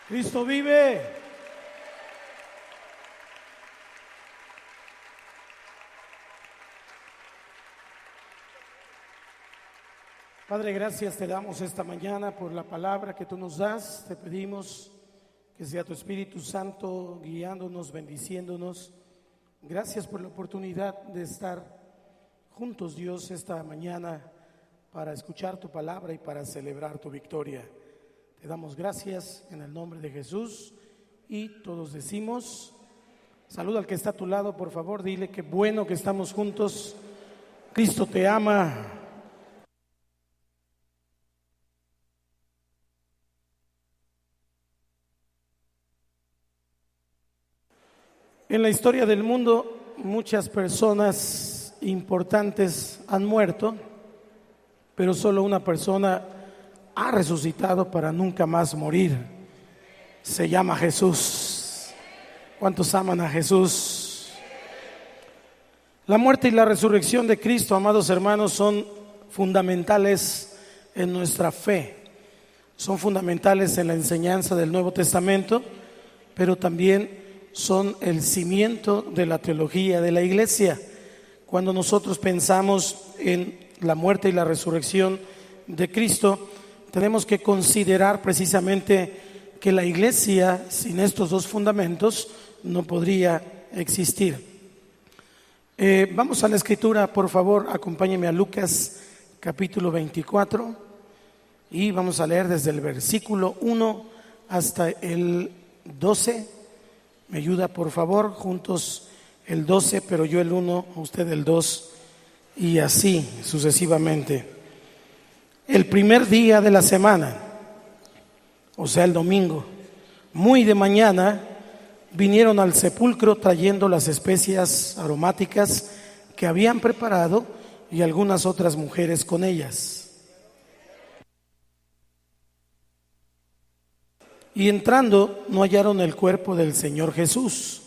Cristo vive. Padre, gracias te damos esta mañana por la palabra que tú nos das. Te pedimos que sea tu Espíritu Santo guiándonos, bendiciéndonos. Gracias por la oportunidad de estar juntos, Dios, esta mañana para escuchar tu palabra y para celebrar tu victoria. Te damos gracias en el nombre de Jesús y todos decimos, saluda al que está a tu lado, por favor, dile que bueno que estamos juntos. Cristo te ama. En la historia del mundo, muchas personas importantes han muerto, pero solo una persona ha resucitado para nunca más morir. Se llama Jesús. ¿Cuántos aman a Jesús? La muerte y la resurrección de Cristo, amados hermanos, son fundamentales en nuestra fe. Son fundamentales en la enseñanza del Nuevo Testamento, pero también son el cimiento de la teología de la iglesia. Cuando nosotros pensamos en la muerte y la resurrección de Cristo, tenemos que considerar precisamente que la iglesia sin estos dos fundamentos no podría existir. Vamos a la escritura, por favor, acompáñeme a Lucas capítulo 24 y vamos a leer desde el versículo 1 hasta el 12. Me ayuda, por favor, juntos el 12, pero yo el 1, usted el 2 y así sucesivamente. El primer día de la semana, o sea el domingo, muy de mañana, vinieron al sepulcro trayendo las especias aromáticas que habían preparado y algunas otras mujeres con ellas. Y entrando no hallaron el cuerpo del Señor Jesús.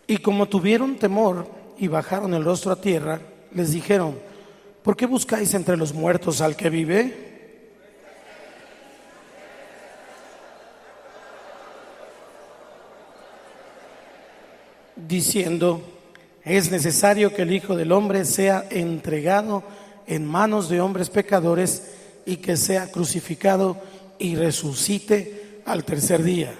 Y como tuvieron temor y bajaron el rostro a tierra, les dijeron: ¿por qué buscáis entre los muertos al que vive? Diciendo: es necesario que el Hijo del Hombre sea entregado en manos de hombres pecadores y que sea crucificado y resucite al tercer día.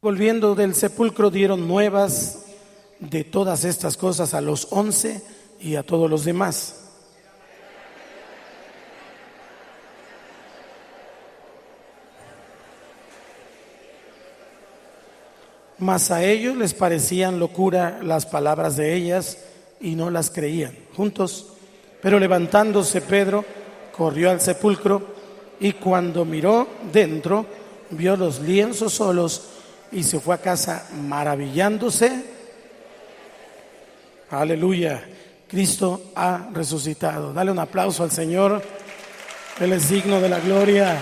Volviendo del sepulcro dieron nuevas de todas estas cosas a los 11 y a todos los demás. Mas a ellos les parecían locura las palabras de ellas y no las creían. Juntos, pero levantándose Pedro, corrió al sepulcro y cuando miró dentro, vio los lienzos solos y se fue a casa maravillándose. Aleluya, Cristo ha resucitado. Dale un aplauso al Señor, Él es digno de la gloria.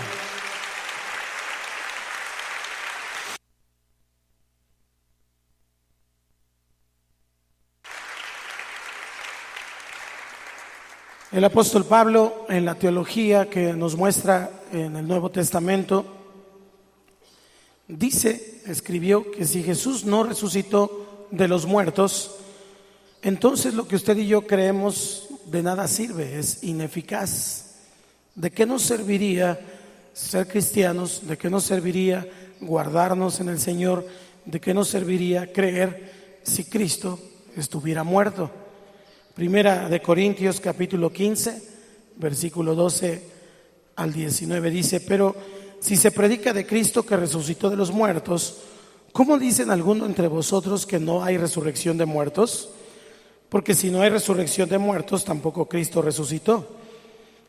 El apóstol Pablo, en la teología que nos muestra en el Nuevo Testamento, escribió que si Jesús no resucitó de los muertos, entonces lo que usted y yo creemos de nada sirve, es ineficaz. ¿De qué nos serviría ser cristianos? ¿De qué nos serviría guardarnos en el Señor? ¿De qué nos serviría creer si Cristo estuviera muerto? Primera de Corintios capítulo 15, versículo 12 al 19 dice: pero si se predica de Cristo que resucitó de los muertos, ¿cómo dicen algunos entre vosotros que no hay resurrección de muertos? Porque si no hay resurrección de muertos, tampoco Cristo resucitó.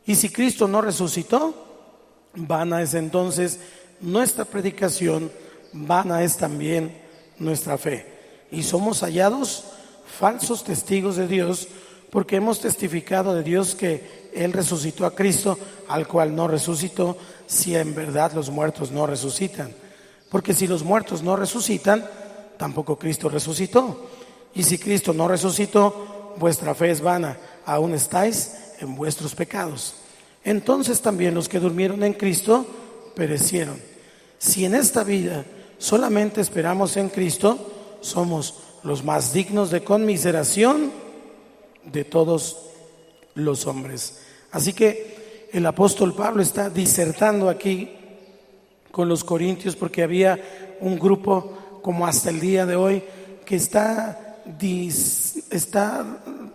Y si Cristo no resucitó, vana es entonces nuestra predicación, vana es también nuestra fe. Y somos hallados falsos testigos de Dios, porque hemos testificado de Dios que Él resucitó a Cristo, al cual no resucitó, si en verdad los muertos no resucitan. Porque si los muertos no resucitan, tampoco Cristo resucitó. Y si Cristo no resucitó, vuestra fe es vana, aún estáis en vuestros pecados. Entonces también los que durmieron en Cristo perecieron. Si en esta vida solamente esperamos en Cristo, somos los más dignos de conmiseración de todos los hombres. Así que el apóstol Pablo está disertando aquí con los corintios, porque había un grupo, como hasta el día de hoy, que está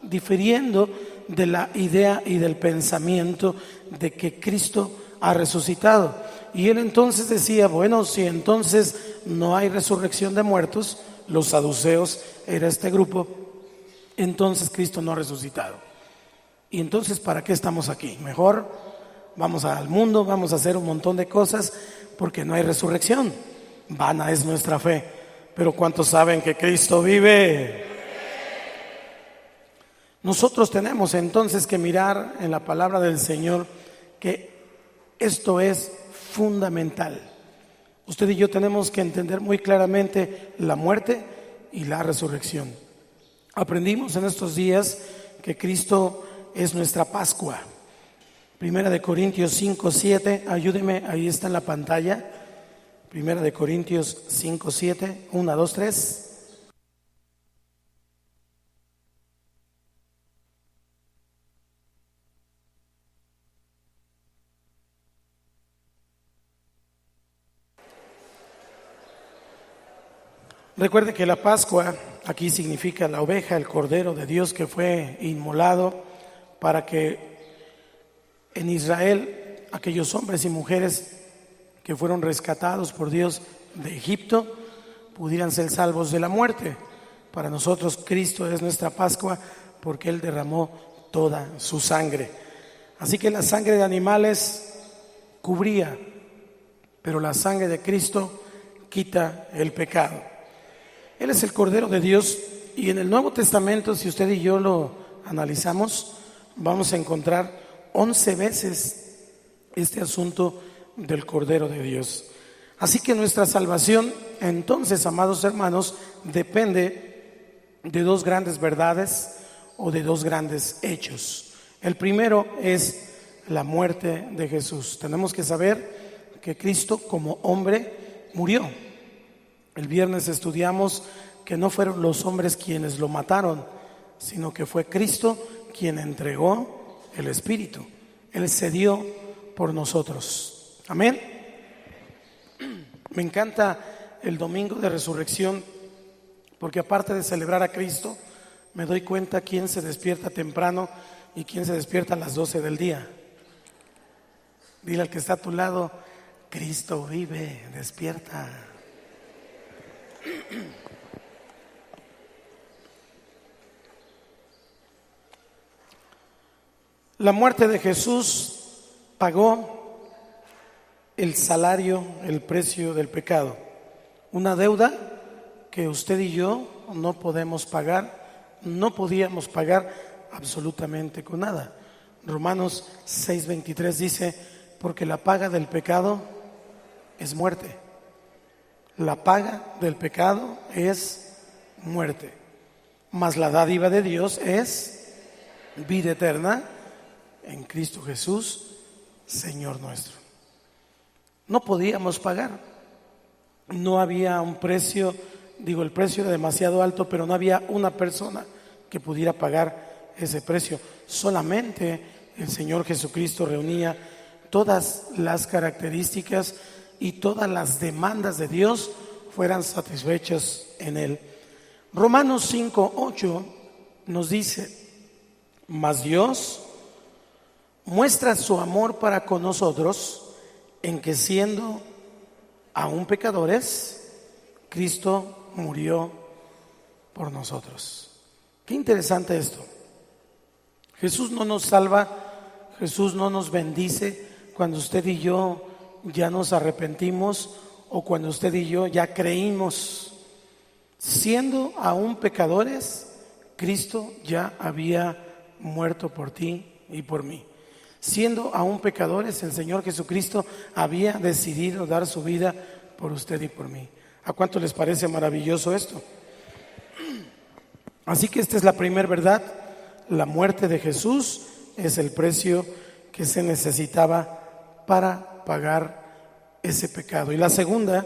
difiriendo de la idea y del pensamiento de que Cristo ha resucitado. Y él entonces decía, bueno, si entonces no hay resurrección de muertos, los saduceos era este grupo, entonces Cristo no ha resucitado. Y entonces, ¿para qué estamos aquí? Mejor vamos al mundo, vamos a hacer un montón de cosas, porque no hay resurrección. Vana es nuestra fe. Pero ¿cuántos saben que Cristo vive? Nosotros tenemos entonces que mirar en la palabra del Señor que esto es fundamental. Usted y yo tenemos que entender muy claramente la muerte y la resurrección. Aprendimos en estos días que Cristo es nuestra Pascua. Primera de Corintios 5:7, ayúdeme, ahí está en la pantalla. Primera de Corintios 5:7, 1, 2, 3. Recuerde que la Pascua aquí significa la oveja, el cordero de Dios que fue inmolado para que en Israel aquellos hombres y mujeres que fueron rescatados por Dios de Egipto pudieran ser salvos de la muerte. Para nosotros Cristo es nuestra Pascua porque Él derramó toda su sangre. Así que la sangre de animales cubría, pero la sangre de Cristo quita el pecado. Él es el Cordero de Dios, y en el Nuevo Testamento, si usted y yo lo analizamos, vamos a encontrar 11 veces este asunto del Cordero de Dios. Así que nuestra salvación, entonces, amados hermanos, depende de dos grandes verdades o de dos grandes hechos. El primero es la muerte de Jesús. Tenemos que saber que Cristo como hombre murió. El viernes estudiamos que no fueron los hombres quienes lo mataron, sino que fue Cristo quien entregó el Espíritu. Él se dio por nosotros. Amén. Me encanta el domingo de resurrección, porque aparte de celebrar a Cristo, me doy cuenta quién se despierta temprano y quién se despierta a las 12 del día. Dile al que está a tu lado, Cristo vive, despierta. La muerte de Jesús pagó el salario, el precio del pecado, una deuda que usted y yo no podemos pagar, no podíamos pagar absolutamente con nada. Romanos 6:23 dice, porque la paga del pecado es muerte. La paga del pecado es muerte, mas la dádiva de Dios es vida eterna en Cristo Jesús, Señor nuestro. No podíamos pagar, no había un precio, el precio era demasiado alto, pero no había una persona que pudiera pagar ese precio. Solamente el Señor Jesucristo reunía todas las características y todas las demandas de Dios fueran satisfechas en Él. Romanos 5:8 nos dice, mas Dios muestra su amor para con nosotros en que siendo aún pecadores, Cristo murió por nosotros. Qué interesante esto. Jesús no nos salva, Jesús no nos bendice cuando usted y yo ya nos arrepentimos o cuando usted y yo ya creímos. Siendo aún pecadores, Cristo ya había muerto por ti y por mí. Siendo aún pecadores, el Señor Jesucristo había decidido dar su vida por usted y por mí. ¿A cuánto les parece maravilloso esto? Así que esta es la primera verdad. La muerte de Jesús es el precio que se necesitaba para pagar ese pecado. Y la segunda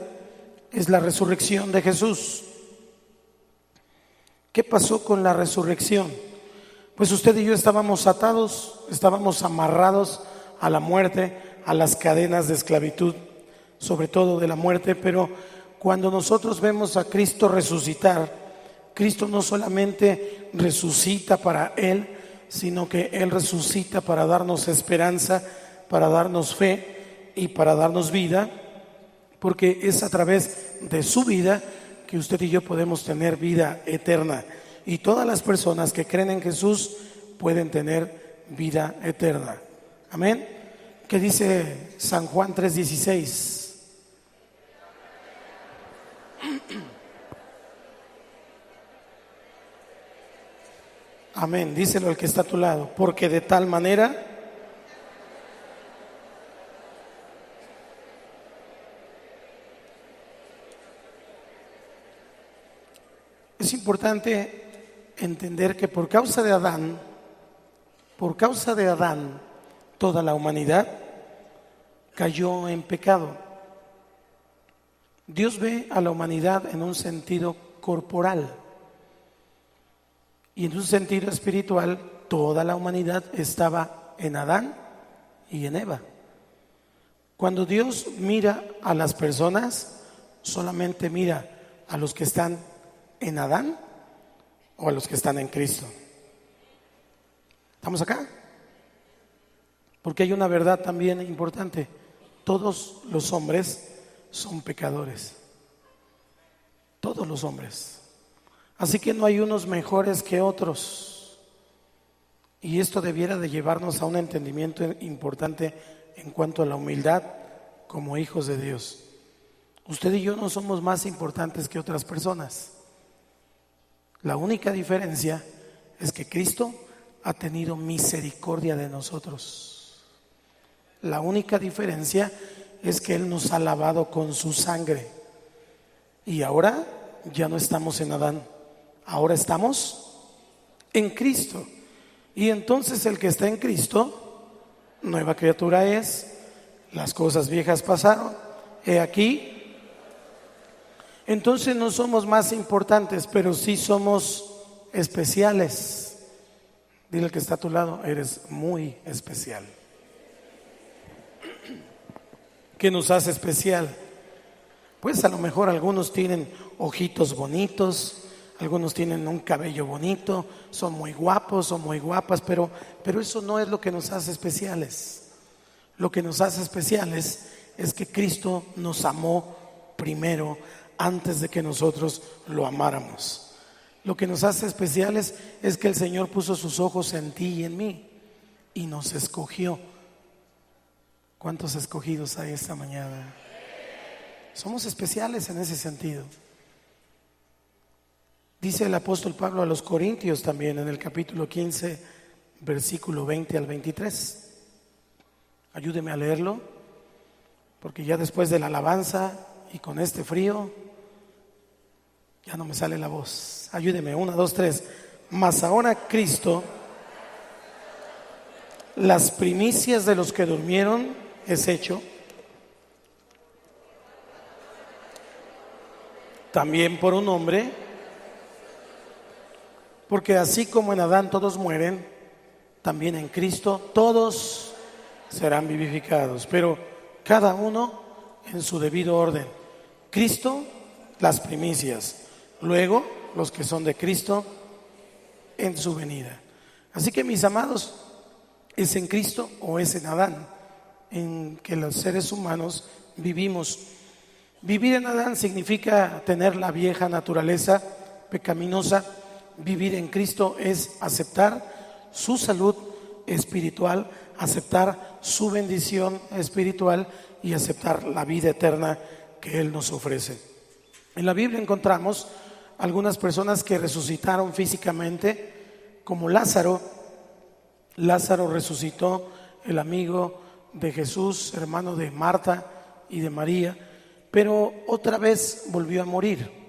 es la resurrección de Jesús. ¿Qué pasó con la resurrección? Pues usted y yo estábamos atados, estábamos amarrados a la muerte, a las cadenas de esclavitud, sobre todo de la muerte, pero cuando nosotros vemos a Cristo resucitar, Cristo no solamente resucita para Él, sino que Él resucita para darnos esperanza, para darnos fe y para darnos vida, porque es a través de su vida que usted y yo podemos tener vida eterna. Y todas las personas que creen en Jesús pueden tener vida eterna. Amén. ¿Qué dice San Juan 3:16? Amén, díselo al que está a tu lado, porque de tal manera es importante entender que por causa de Adán, toda la humanidad cayó en pecado. Dios ve a la humanidad en un sentido corporal. Y en un sentido espiritual, toda la humanidad estaba en Adán y en Eva. Cuando Dios mira a las personas, solamente mira a los que están en Adán o a los que están en Cristo. ¿Estamos acá? Porque hay una verdad también importante. Todos los hombres son pecadores. Todos los hombres. Así que no hay unos mejores que otros. Y esto debiera de llevarnos a un entendimiento importante en cuanto a la humildad como hijos de Dios. Usted y yo no somos más importantes que otras personas. La única diferencia es que Cristo ha tenido misericordia de nosotros. La única diferencia es que Él nos ha lavado con su sangre. Y ahora ya no estamos en Adán. Ahora estamos en Cristo. Y entonces el que está en Cristo, nueva criatura es, las cosas viejas pasaron, he aquí. Entonces no somos más importantes, pero sí somos especiales. Dile al que está a tu lado, eres muy especial. ¿Qué nos hace especial? Pues a lo mejor algunos tienen ojitos bonitos, algunos tienen un cabello bonito, son muy guapos o muy guapas, pero eso no es lo que nos hace especiales. Lo que nos hace especiales es que Cristo nos amó primero antes de que nosotros lo amáramos. Lo que nos hace especiales es que el Señor puso sus ojos en ti y en mí y nos escogió. ¿Cuántos escogidos hay esta mañana? Somos especiales en ese sentido. Dice el apóstol Pablo a los Corintios también en el capítulo 15, versículo 20 al 23. Ayúdeme a leerlo, porque ya después de la alabanza y con este frío, ya no me sale la voz. Ayúdeme, 1, 2, 3. Mas ahora Cristo, las primicias de los que durmieron, es hecho. También por un hombre, porque así como en Adán todos mueren, también en Cristo todos serán vivificados, pero cada uno en su debido orden. Cristo, las primicias, luego los que son de Cristo en su venida. Así que, mis amados, ¿es en Cristo o es en Adán en que los seres humanos vivimos? Vivir en Adán significa tener la vieja naturaleza pecaminosa. Vivir en Cristo es aceptar su salud espiritual, aceptar su bendición espiritual y aceptar la vida eterna que Él nos ofrece. En la Biblia encontramos algunas personas que resucitaron físicamente, como Lázaro. Lázaro resucitó, el amigo de Jesús, hermano de Marta y de María. pero otra vez volvió a morir.